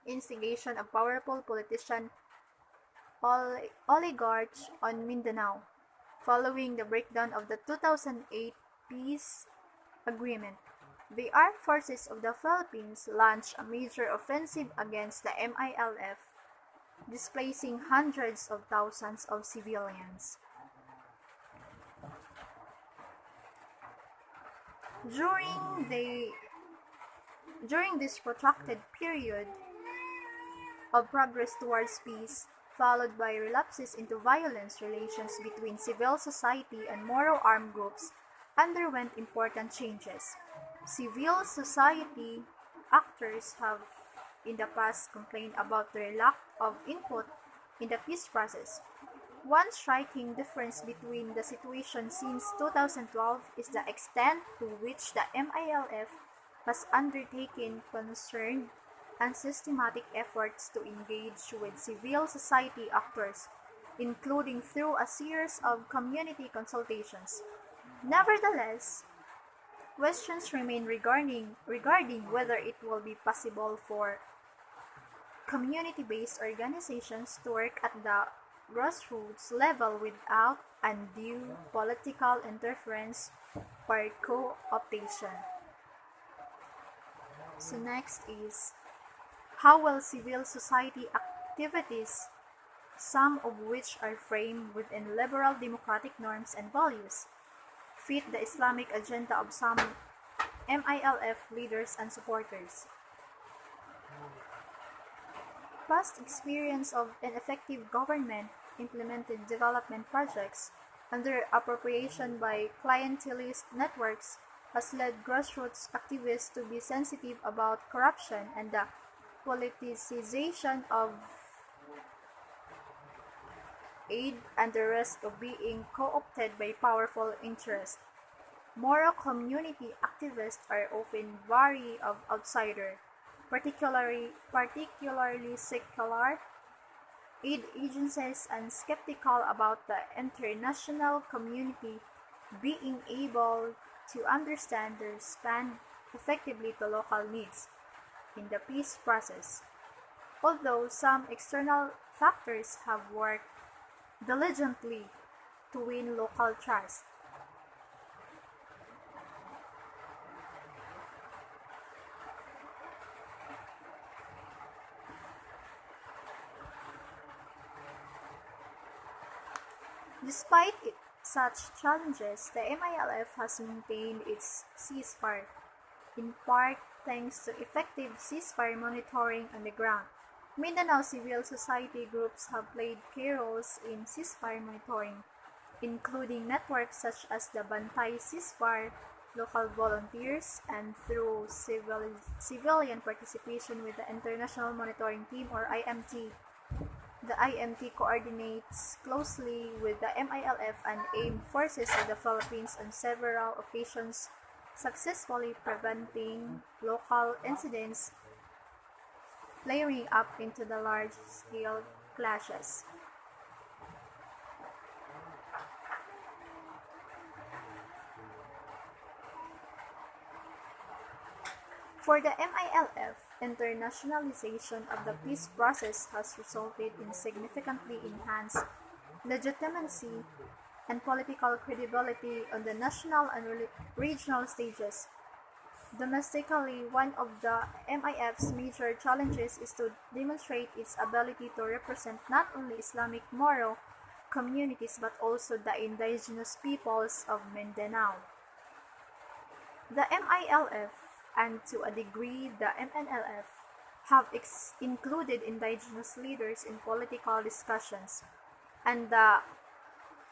instigation of powerful politician oligarchs on Mindanao, following the breakdown of the 2008 peace agreement. The armed forces of the Philippines launched a major offensive against the MILF, displacing hundreds of thousands of civilians. During this protracted period of progress towards peace, followed by relapses into violence, relations between civil society and Moro armed groups underwent important changes. Civil society actors have in the past complained about their lack of input in the peace process. One striking difference between the situation since 2012 is the extent to which the MILF has undertaken concerned and systematic efforts to engage with civil society actors, including through a series of community consultations. Nevertheless, questions remain regarding whether it will be possible for community-based organizations to work at the grassroots level without undue political interference or co-optation. So next is, how will civil society activities, some of which are framed within liberal democratic norms and values, fit the Islamic agenda of some MILF leaders and supporters? Past experience of ineffective government implemented development projects under appropriation by clientelist networks has led grassroots activists to be sensitive about corruption and the politicization of aid and the risk of being co-opted by powerful interests. Moral community activists are often wary of outsiders, particularly secular aid agencies, and skeptical about the international community being able to understand and respond effectively to local needs in the peace process. Although some external factors have worked diligently to win local trust, despite such challenges, the MILF has maintained its ceasefire, in part thanks to effective ceasefire monitoring on the ground. Mindanao civil society groups have played key roles in ceasefire monitoring, including networks such as the Bantay Ceasefire, local volunteers, and through civilian participation with the International Monitoring Team or IMT. The IMT coordinates closely with the MILF and AIM forces of the Philippines on several occasions, successfully preventing local incidents flaring up into the large-scale clashes. For the MILF, internationalization of the peace process has resulted in significantly enhanced legitimacy and political credibility on the national and regional stages. Domestically, one of the MIF's major challenges is to demonstrate its ability to represent not only Islamic Moro communities but also the indigenous peoples of Mindanao. The MILF, and to a degree the MNLF, have included indigenous leaders in political discussions, and the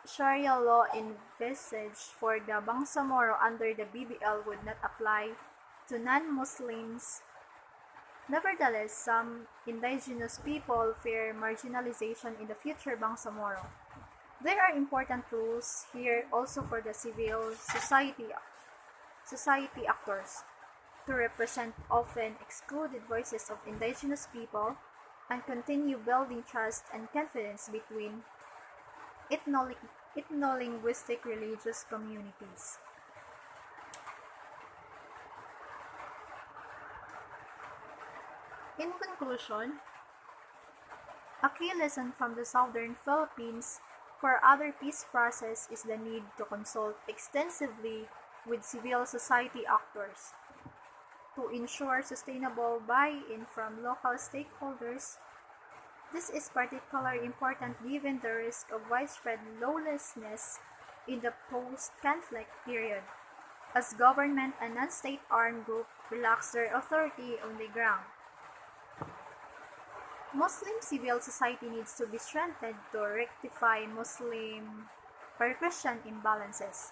Sharia law envisaged for the Bangsamoro under the BBL would not apply to non-Muslims. Nevertheless, some indigenous people fear marginalization in the future Bangsamoro. There are important rules here also for the civil society actors to represent often excluded voices of indigenous people and continue building trust and confidence between ethno-linguistic religious communities. In conclusion, a key lesson from the southern Philippines for other peace process is the need to consult extensively with civil society actors to ensure sustainable buy-in from local stakeholders. This is particularly important given the risk of widespread lawlessness in the post-conflict period, as government and non-state armed groups relax their authority on the ground. Muslim civil society needs to be strengthened to rectify Muslim or Christian imbalances.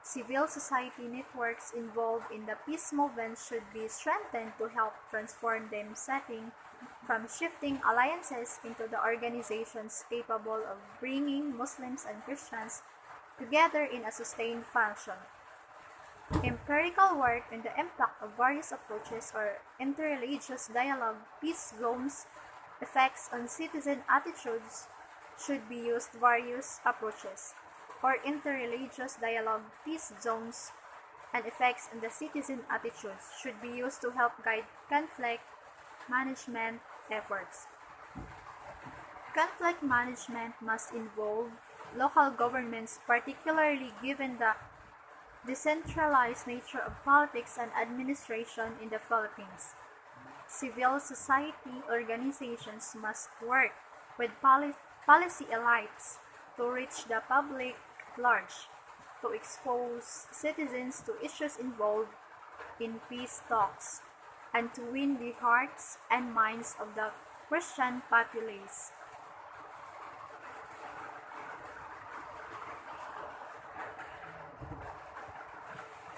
Civil society networks involved in the peace movement should be strengthened to help transform them, setting from shifting alliances into the organizations capable of bringing Muslims and Christians together in a sustained fashion. Empirical work on the impact of various approaches or interreligious dialogue peace zones effects on citizen attitudes should be used. Various approaches or interreligious dialogue peace zones and effects on the citizen attitudes should be used to help guide conflict management efforts. Conflict management must involve local governments, particularly given the decentralized nature of politics and administration in the Philippines. Civil society organizations must work with policy elites to reach the public at large, to expose citizens to issues involved in peace talks, and to win the hearts and minds of the Christian populace.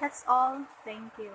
That's all. Thank you.